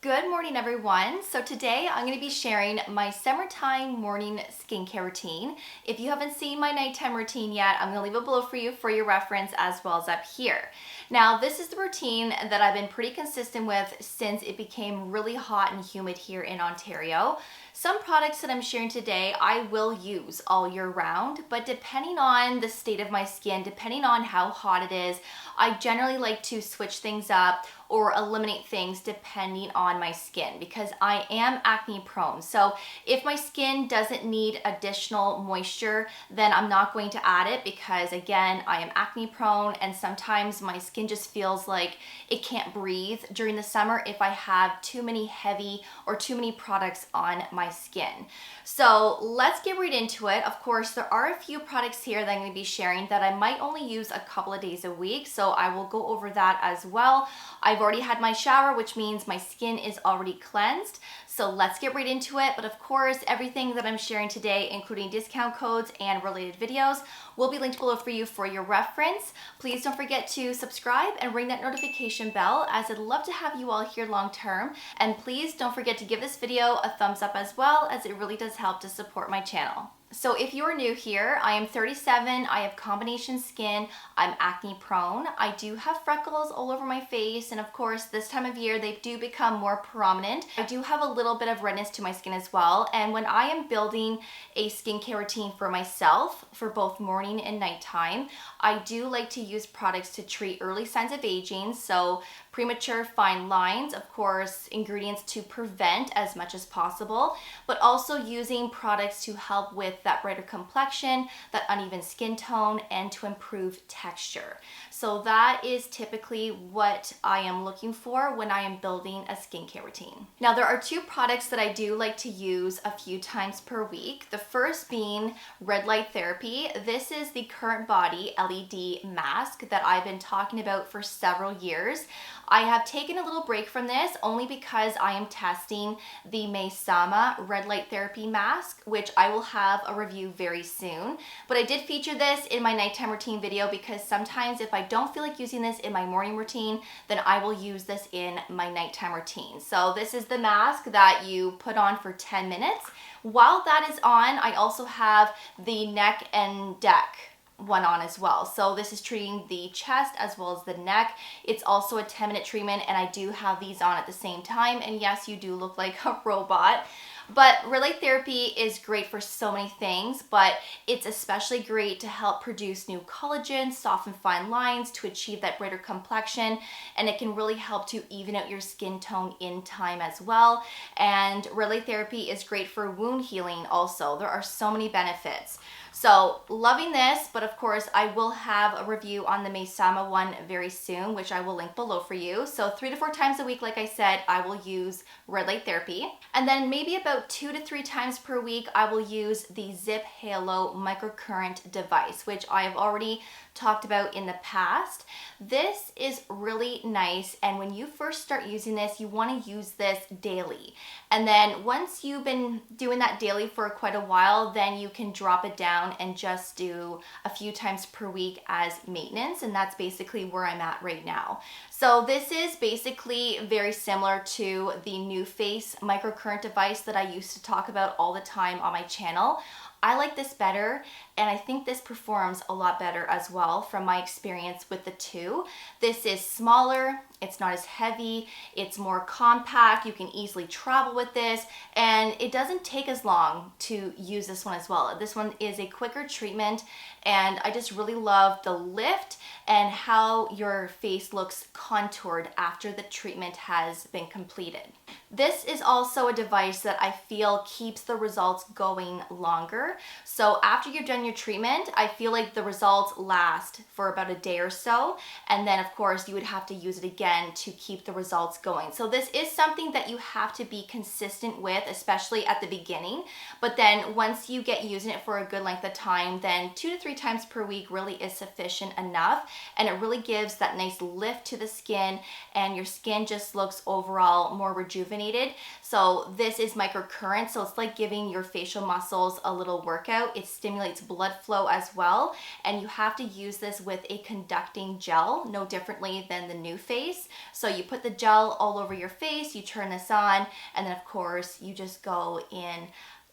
Good morning, everyone. So today I'm going to be sharing my summertime morning skincare routine. If you haven't seen my nighttime routine yet, I'm going to leave it below for you for your reference as well as up here. Now, this is the routine that I've been pretty consistent with since it became really hot and humid here in Ontario. Some products that I'm sharing today I will use all year round, but depending on the state of my skin, depending on how hot it is, I generally like to switch things up or eliminate things depending on my skin because I am acne prone. So if my skin doesn't need additional moisture, then I'm not going to add it because again, I am acne prone and sometimes my skin just feels like it can't breathe during the summer if I have too many heavy or too many products on my skin. So let's get right into it. Of course, there are a few products here that I'm going to be sharing that I might only use a couple of days a week, so I will go over that as well. I've already had my shower, which means my skin is already cleansed. So let's get right into it. But of course, everything that I'm sharing today, including discount codes and related videos, will be linked below for you for your reference. Please don't forget to subscribe and ring that notification bell, as I'd love to have you all here long term. And please don't forget to give this video a thumbs up as well, as it really does help to support my channel. So if you're new here, I am 37, I have combination skin, I'm acne prone, I do have freckles all over my face, and of course this time of year they do become more prominent. I do have a little bit of redness to my skin as well, and when I am building a skincare routine for myself for both morning and nighttime, I do like to use products to treat early signs of aging, so premature fine lines, of course, ingredients to prevent as much as possible, but also using products to help with that brighter complexion, that uneven skin tone, and to improve texture. So that is typically what I am looking for when I am building a skincare routine. Now, there are two products that I do like to use a few times per week. The first being red light therapy. This is the Current Body LED mask that I've been talking about for several years. I have taken a little break from this only because I am testing the Maysama red light therapy mask, which I will have a review very soon. But I did feature this in my nighttime routine video because sometimes if I don't feel like using this in my morning routine, then I will use this in my nighttime routine. So this is the mask that you put on for 10 minutes. While that is on, I also have the neck and neck one on as well. So this is treating the chest as well as the neck. It's also a 10-minute treatment, and I do have these on at the same time. And yes, you do look like a robot. But red light therapy is great for so many things, but it's especially great to help produce new collagen, soften fine lines, to achieve that brighter complexion, and it can really help to even out your skin tone in time as well. And red light therapy is great for wound healing also. There are so many benefits. So loving this, but of course I will have a review on the Maysama one very soon, which I will link below for you. So 3 to 4 times a week, like I said, I will use red light therapy. And then maybe about 2 to 3 times per week, I will use the Zip Halo Microcurrent device, which I have already talked about in the past. This is really nice, and when you first start using this, you want to use this daily. And then once you've been doing that daily for quite a while, then you can drop it down and just do a few times per week as maintenance, and that's basically where I'm at right now. So this is basically very similar to the New Face Microcurrent device that I used to talk about all the time on my channel. I like this better, and I think this performs a lot better as well from my experience with the two. This is smaller, it's not as heavy, it's more compact, you can easily travel with this, and it doesn't take as long to use this one as well. This one is a quicker treatment, and I just really love the lift and how your face looks contoured after the treatment has been completed. This is also a device that I feel keeps the results going longer. So after you've done your treatment, I feel like the results last for about a day or so. And then of course you would have to use it again to keep the results going. So this is something that you have to be consistent with, especially at the beginning. But then once you get using it for a good length of time, then 2 to 3 times per week really is sufficient enough. And it really gives that nice lift to the skin, and your skin just looks overall more rejuvenated illuminated. So this is microcurrent, so it's like giving your facial muscles a little workout. It stimulates blood flow as well, and you have to use this with a conducting gel, no differently than the New Face. So you put the gel all over your face, you turn this on, and then of course you just go in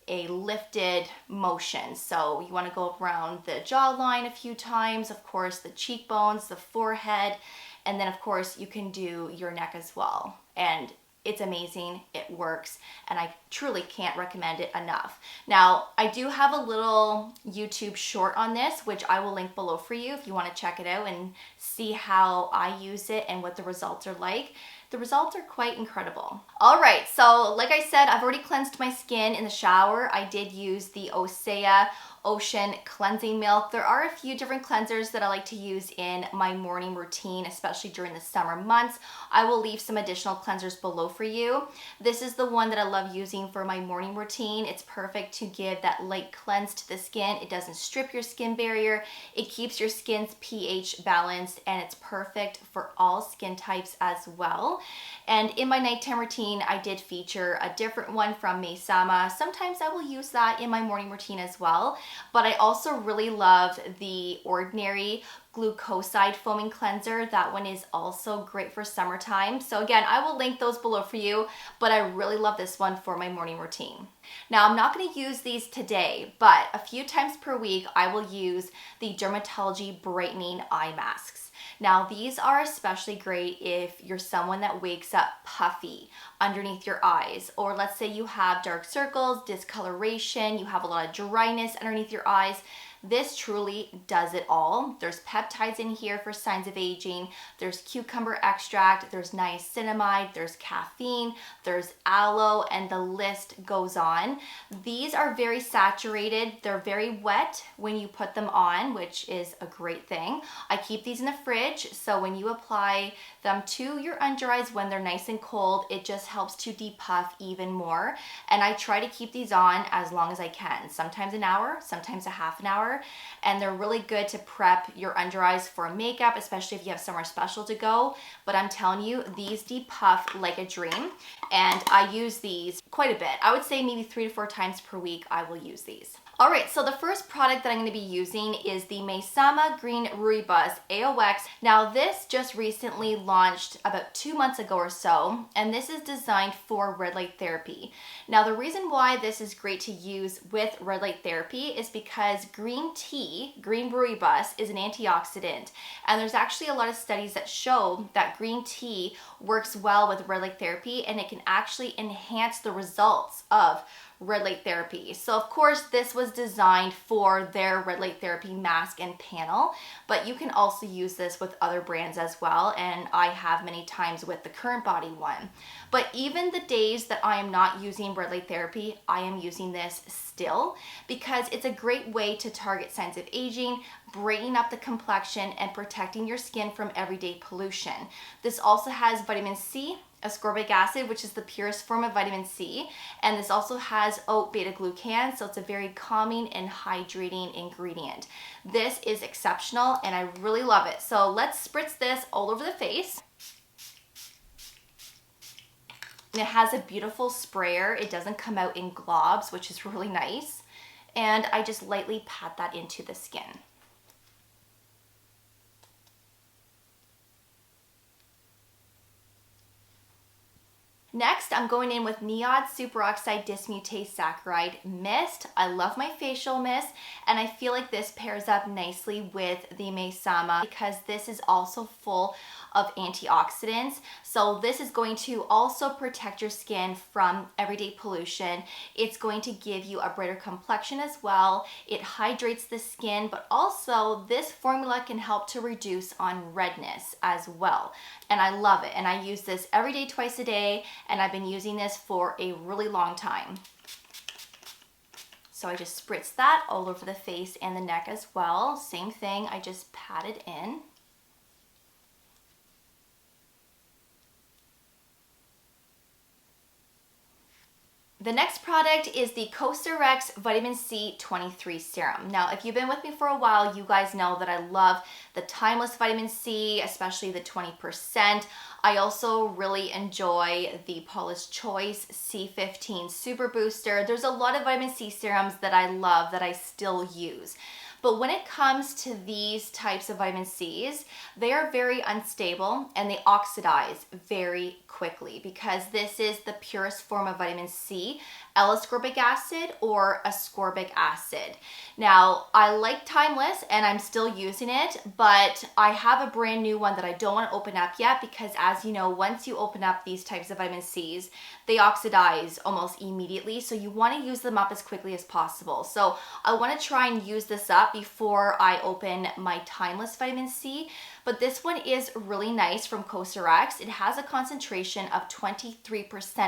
a lifted motion. So you want to go around the jawline a few times, of course the cheekbones, the forehead, and then of course you can do your neck as well. And it's amazing, it works, and I truly can't recommend it enough. Now, I do have a little YouTube short on this, which I will link below for you if you want to check it out and see how I use it and what the results are like. The results are quite incredible. All right, so like I said, I've already cleansed my skin in the shower. I did use the Osea Ocean Cleansing Milk. There are a few different cleansers that I like to use in my morning routine, especially during the summer months. I will leave some additional cleansers below for you. This is the one that I love using for my morning routine. It's perfect to give that light cleanse to the skin. It doesn't strip your skin barrier. It keeps your skin's pH balanced, and it's perfect for all skin types as well. And in my nighttime routine, I did feature a different one from Maysama. Sometimes I will use that in my morning routine as well. But I also really love the Ordinary Glucoside Foaming Cleanser. That one is also great for summertime. So again, I will link those below for you, but I really love this one for my morning routine. Now, I'm not going to use these today, but a few times per week, I will use the Dermatology Brightening Eye Masks. Now, these are especially great if you're someone that wakes up puffy underneath your eyes, or let's say you have dark circles, discoloration, you have a lot of dryness underneath your eyes. This truly does it all. There's peptides in here for signs of aging. There's cucumber extract, there's niacinamide, there's caffeine, there's aloe, and the list goes on. These are very saturated. They're very wet when you put them on, which is a great thing. I keep these in the fridge, so when you apply them to your under eyes when they're nice and cold, it just helps to depuff even more. And I try to keep these on as long as I can, sometimes an hour, sometimes a half an hour. And they're really good to prep your under eyes for makeup, especially if you have somewhere special to go. But I'm telling you, these depuff like a dream, and I use these quite a bit. I would say maybe 3 to 4 times per week I will use these. All right, so the first product that I'm going to be using is the Maysama Green Rooibos AOX. Now, this just recently launched about 2 months ago or so, and this is designed for red light therapy. Now, the reason why this is great to use with red light therapy is because green tea, green rooibos, is an antioxidant, and there's actually a lot of studies that show that green tea works well with red light therapy, and it can actually enhance the results of red light therapy. So of course this was designed for their red light therapy mask and panel, but you can also use this with other brands as well, and I have many times with the Current Body one. But even the days that I am not using red light therapy, I am using this still because it's a great way to target signs of aging, brightening up the complexion, and protecting your skin from everyday pollution. This also has vitamin C, ascorbic acid, which is the purest form of vitamin C, and this also has oat beta-glucan, so it's a very calming and hydrating ingredient. This is exceptional, and I really love it. So let's spritz this all over the face. And it has a beautiful sprayer. It doesn't come out in globs, which is really nice. And I just lightly pat that into the skin. Next, I'm going in with NIOD Superoxide Dismutase Saccharide Mist. I love my facial mist, and I feel like this pairs up nicely with the Maysama because this is also full of antioxidants. So this is going to also protect your skin from everyday pollution. It's going to give you a brighter complexion as well. It hydrates the skin, but also this formula can help to reduce on redness as well. And I love it. And I use this every day, twice a day, and I've been using this for a really long time. So I just spritz that all over the face and the neck as well. Same thing, I just pat it in. The next product is the Cosrx Vitamin C 23 Serum. Now, if you've been with me for a while, you guys know that I love the Timeless Vitamin C, especially the 20%. I also really enjoy the Paula's Choice C15 Super Booster. There's a lot of vitamin C serums that I love that I still use. But when it comes to these types of vitamin C's, they are very unstable and they oxidize very quickly because this is the purest form of vitamin C, L-ascorbic acid or ascorbic acid. Now, I like Timeless and I'm still using it, but I have a brand new one that I don't want to open up yet because, as you know, once you open up these types of vitamin C's, they oxidize almost immediately. So you want to use them up as quickly as possible. So I want to try and use this up before I open my Timeless vitamin C. But this one is really nice from Cosrx. It has a concentration of 23%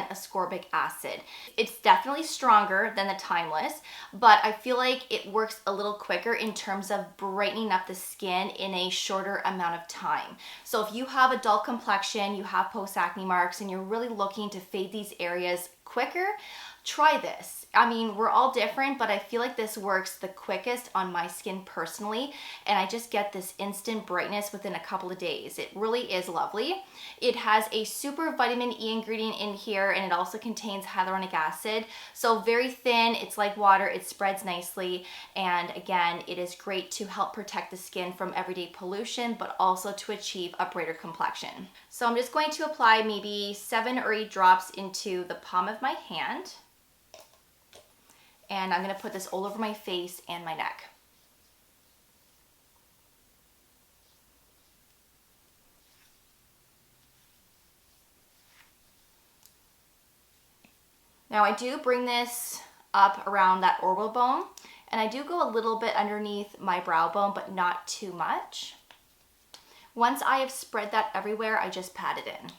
ascorbic acid. It's definitely stronger than the Timeless, but I feel like it works a little quicker in terms of brightening up the skin in a shorter amount of time. So if you have a dull complexion, you have post-acne marks, and you're really looking to fade these areas quicker, try this. I mean, we're all different, but I feel like this works the quickest on my skin personally, and I just get this instant brightness within a couple of days. It really is lovely. It has a super vitamin E ingredient in here, and it also contains hyaluronic acid. So very thin, it's like water, it spreads nicely, and again, it is great to help protect the skin from everyday pollution, but also to achieve a brighter complexion. So I'm just going to apply maybe 7 or 8 drops into the palm of my hand. And I'm going to put this all over my face and my neck. Now I do bring this up around that orbital bone, and I do go a little bit underneath my brow bone, but not too much. Once I have spread that everywhere, I just pat it in.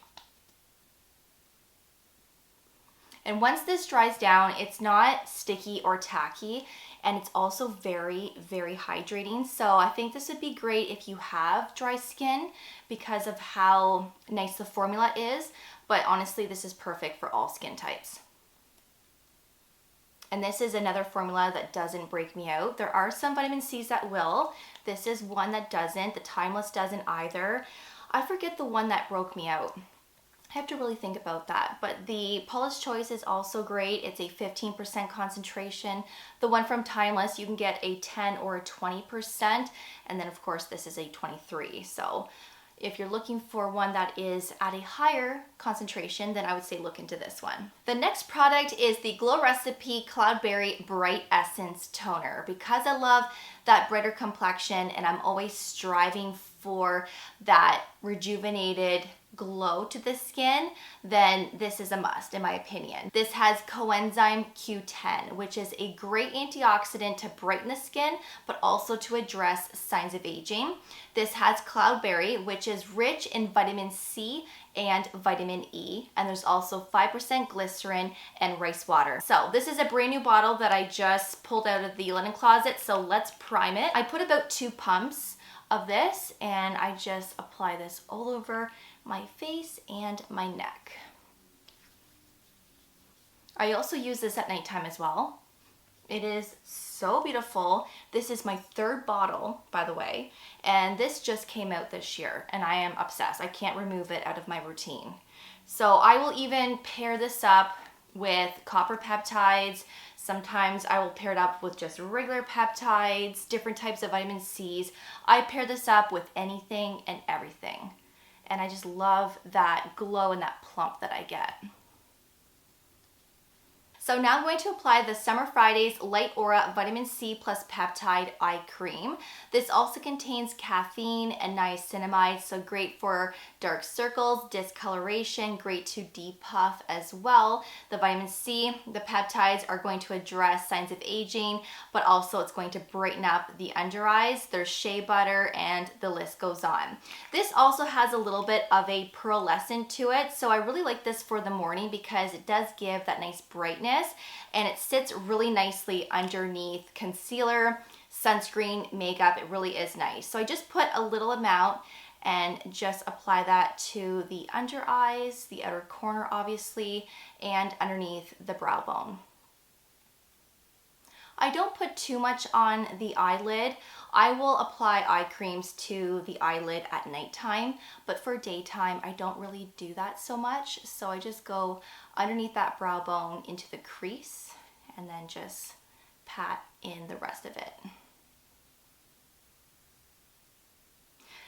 And once this dries down, it's not sticky or tacky, and it's also very, very hydrating. So I think this would be great if you have dry skin because of how nice the formula is, but honestly, this is perfect for all skin types. And this is another formula that doesn't break me out. There are some vitamin C's that will. This is one that doesn't. The Timeless doesn't either. I forget the one that broke me out. I have to really think about that. But the Paula's Choice is also great. It's a 15% concentration. The one from Timeless, you can get a 10 or a 20%. And then of course, this is a 23. So if you're looking for one that is at a higher concentration, then I would say look into this one. The next product is the Glow Recipe Cloudberry Bright Essence Toner. Because I love that brighter complexion and I'm always striving for that rejuvenated glow to the skin, then this is a must in my opinion. This has coenzyme Q10, which is a great antioxidant to brighten the skin, but also to address signs of aging. This has cloudberry, which is rich in vitamin C and vitamin E, and there's also 5% glycerin and rice water. So this is a brand new bottle that I just pulled out of the linen closet, so let's prime it. I put about 2 pumps of this, and I just apply this all over my face and my neck. I also use this at nighttime as well. It is so beautiful. This is my 3rd bottle, by the way, and this just came out this year, and I am obsessed. I can't remove it out of my routine. So I will even pair this up with copper peptides. Sometimes I will pair it up with just regular peptides, different types of vitamin C's. I pair this up with anything and everything. And I just love that glow and that plump that I get. So now I'm going to apply the Summer Fridays Light Aura Vitamin C plus Peptide Eye Cream. This also contains caffeine and niacinamide, so great for dark circles, discoloration, great to depuff as well. The vitamin C, the peptides are going to address signs of aging, but also it's going to brighten up the under eyes. There's shea butter, and the list goes on. This also has a little bit of a pearlescent to it, so I really like this for the morning because it does give that nice brightness, and it sits really nicely underneath concealer, sunscreen, makeup. It really is nice. So I just put a little amount and just apply that to the under eyes, the outer corner obviously, and underneath the brow bone. I don't put too much on the eyelid. I will apply eye creams to the eyelid at nighttime, but for daytime, I don't really do that so much. So I just go underneath that brow bone into the crease and then just pat in the rest of it.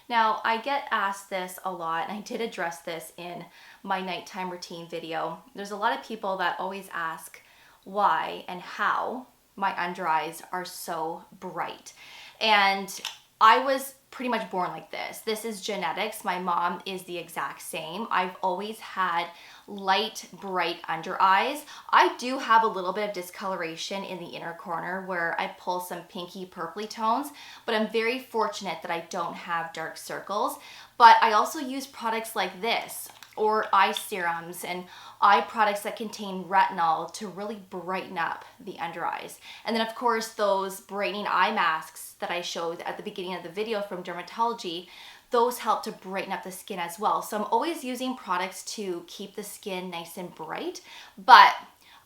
Now, I get asked this a lot, and I did address this in my nighttime routine video. There's a lot of people that always ask why and how my under eyes are so bright. And I was pretty much born like this. This is genetics. My mom is the exact same. I've always had light, bright under eyes. I do have a little bit of discoloration in the inner corner where I pull some pinky purpley tones, but I'm very fortunate that I don't have dark circles. But I also use products like this, or eye serums and eye products that contain retinol to really brighten up the under eyes. And then of course those brightening eye masks that I showed at the beginning of the video from dermatology, those help to brighten up the skin as well. So I'm always using products to keep the skin nice and bright, but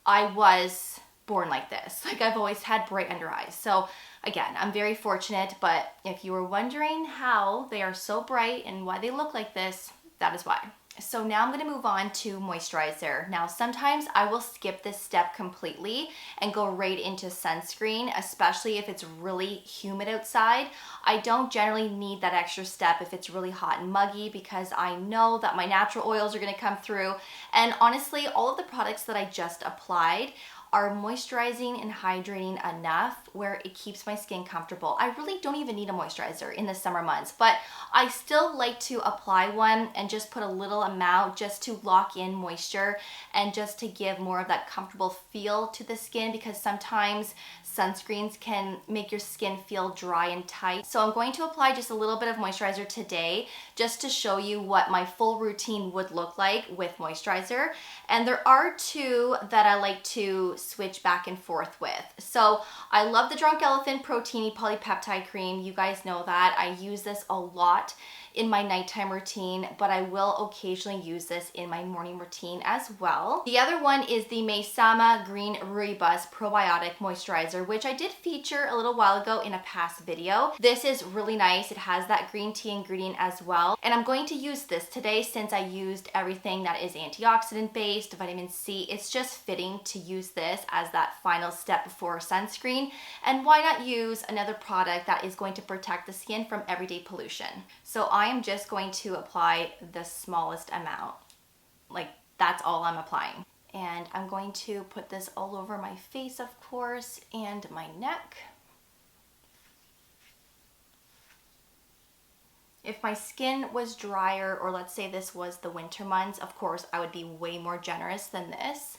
I was born like this. Like I've always had bright under eyes. So again, I'm very fortunate, but if you were wondering how they are so bright and why they look like this, that is why. So now I'm going to move on to moisturizer. Now sometimes I will skip this step completely and go right into sunscreen, especially if it's really humid outside. I don't generally need that extra step if it's really hot and muggy because I know that my natural oils are going to come through. And honestly, all of the products that I just applied are moisturizing and hydrating enough where it keeps my skin comfortable. I really don't even need a moisturizer in the summer months, but I still like to apply one and just put a little amount just to lock in moisture and just to give more of that comfortable feel to the skin, because sometimes sunscreens can make your skin feel dry and tight. So I'm going to apply just a little bit of moisturizer today just to show you what my full routine would look like with moisturizer. And there are two that I like to switch back and forth with. So I love the Drunk Elephant Protini Polypeptide Cream. You guys know that. I use this a lot in my nighttime routine, but I will occasionally use this in my morning routine as well. The other one is the Maysama Green Rooibos Probiotic Moisturizer, which I did feature a little while ago in a past video. This is really nice. It has that green tea ingredient as well. And I'm going to use this today since I used everything that is antioxidant based, vitamin C. It's just fitting to use this as that final step before sunscreen. And why not use another product that is going to protect the skin from everyday pollution? So I am just going to apply the smallest amount. Like that's all I'm applying. And I'm going to put this all over my face, of course, and my neck. If my skin was drier, or let's say this was the winter months, of course, I would be way more generous than this.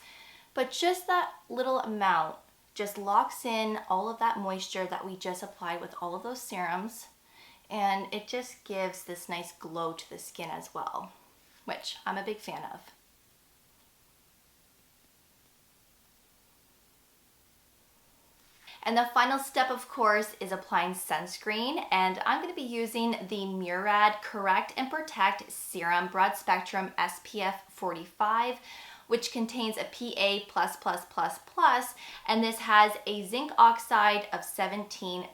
But just that little amount just locks in all of that moisture that we just applied with all of those serums. And it just gives this nice glow to the skin as well, which I'm a big fan of. And the final step, of course, is applying sunscreen. And I'm going to be using the Murad Correct and Protect Serum Broad Spectrum SPF 45, which contains a PA++++, and this has a zinc oxide of 17%.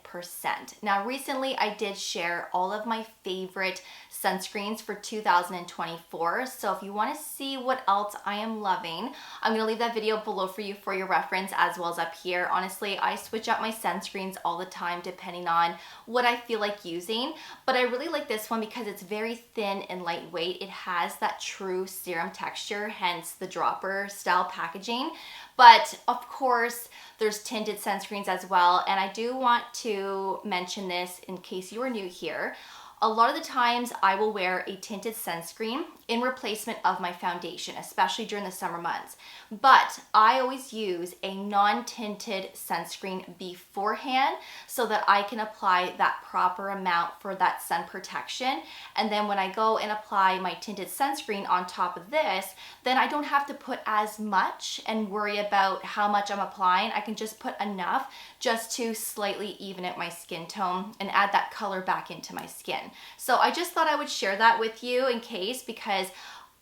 Now, recently I did share all of my favorite sunscreens for 2024, so if you want to see what else I am loving, I'm going to leave that video below for you for your reference, as well as up here. Honestly, I switch out my sunscreens all the time depending on what I feel like using, but I really like this one because it's very thin and lightweight. It has that true serum texture, hence the dropper style packaging. But of course, there's tinted sunscreens as well, and I do want to mention this in case you are new here. A lot of the times I will wear a tinted sunscreen in replacement of my foundation, especially during the summer months. But I always use a non-tinted sunscreen beforehand so that I can apply that proper amount for that sun protection. And then when I go and apply my tinted sunscreen on top of this, then I don't have to put as much and worry about how much I'm applying. I can just put enough just to slightly even out my skin tone and add that color back into my skin. So I just thought I would share that with you in case, because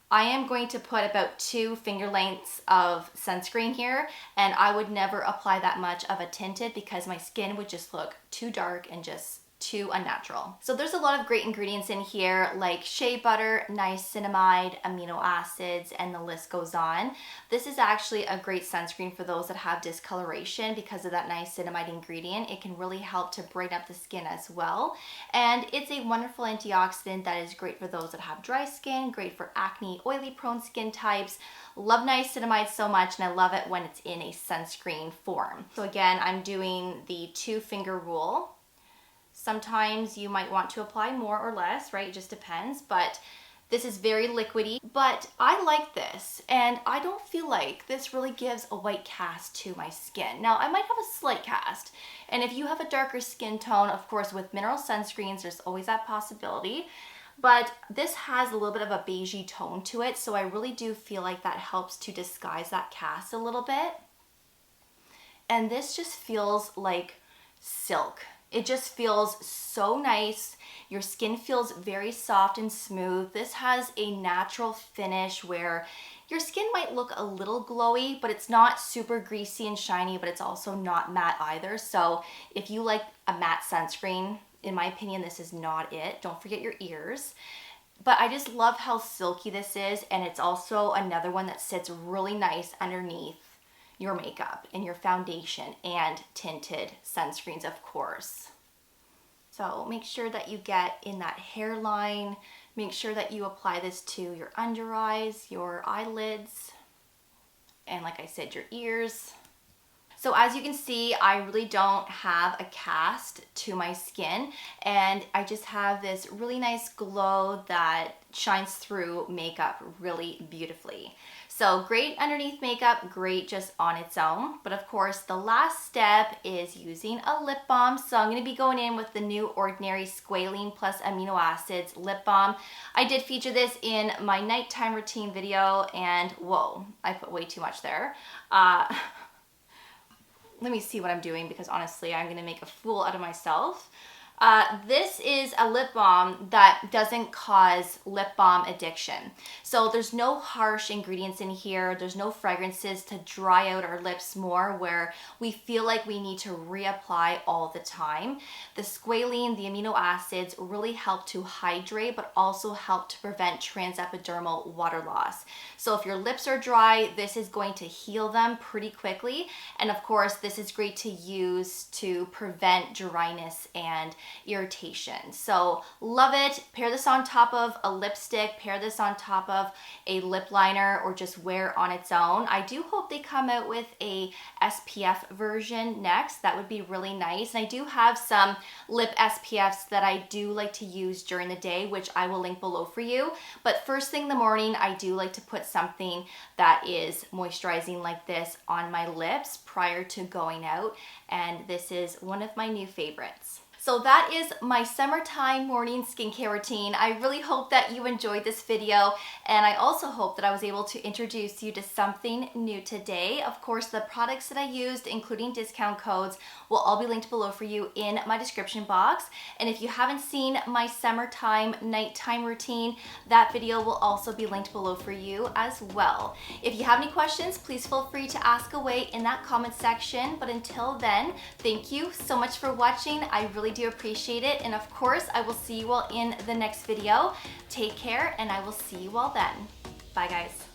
I am going to put about 2 finger lengths of sunscreen here, and I would never apply that much of a tinted because my skin would just look too dark and just too unnatural. So there's a lot of great ingredients in here like shea butter, niacinamide, amino acids, and the list goes on. This is actually a great sunscreen for those that have discoloration because of that niacinamide ingredient. It can really help to brighten up the skin as well. And it's a wonderful antioxidant that is great for those that have dry skin, great for acne, oily prone skin types. Love niacinamide so much, and I love it when it's in a sunscreen form. So again, I'm doing the 2 finger rule. Sometimes you might want to apply more or less, right? It just depends, but this is very liquidy. But I like this, and I don't feel like this really gives a white cast to my skin. Now, I might have a slight cast, and if you have a darker skin tone, of course, with mineral sunscreens, there's always that possibility. But this has a little bit of a beigey tone to it, so I really do feel like that helps to disguise that cast a little bit. And this just feels like silk. It just feels so nice. Your skin feels very soft and smooth. This has a natural finish where your skin might look a little glowy, but it's not super greasy and shiny, but it's also not matte either. So if you like a matte sunscreen, in my opinion, this is not it. Don't forget your ears. But I just love how silky this is, and it's also another one that sits really nice underneath your makeup and your foundation and tinted sunscreens, of course. So make sure that you get in that hairline. Make sure that you apply this to your under eyes, your eyelids, and like I said, your ears. So as you can see, I really don't have a cast to my skin, and I just have this really nice glow that shines through makeup really beautifully. So great underneath makeup, great just on its own. But of course, the last step is using a lip balm. So I'm gonna be going in with the new Ordinary Squalene plus amino acids lip balm. I did feature this in my nighttime routine video, and whoa, I put way too much there. Let me see what I'm doing, because honestly, I'm gonna make a fool out of myself. This is a lip balm that doesn't cause lip balm addiction. So there's no harsh ingredients in here. There's no fragrances to dry out our lips more where we feel like we need to reapply all the time. The squalene, the amino acids really help to hydrate, but also help to prevent transepidermal water loss. So if your lips are dry, this is going to heal them pretty quickly. And of course, this is great to use to prevent dryness and irritation. So love it. Pair this on top of a lipstick, pair this on top of a lip liner, or just wear on its own. I do hope they come out with a SPF version next. That would be really nice. And I do have some lip SPFs that I do like to use during the day, which I will link below for you. But first thing in the morning, I do like to put something that is moisturizing like this on my lips prior to going out. And this is one of my new favorites. So that is my summertime morning skincare routine. I really hope that you enjoyed this video, and I also hope that I was able to introduce you to something new today. Of course, the products that I used, including discount codes, will all be linked below for you in my description box. And if you haven't seen my summertime nighttime routine, that video will also be linked below for you as well. If you have any questions, please feel free to ask away in that comment section. But until then, thank you so much for watching. I really do appreciate it, and of course I will see you all in the next video. Take care, and I will see you all then. Bye guys.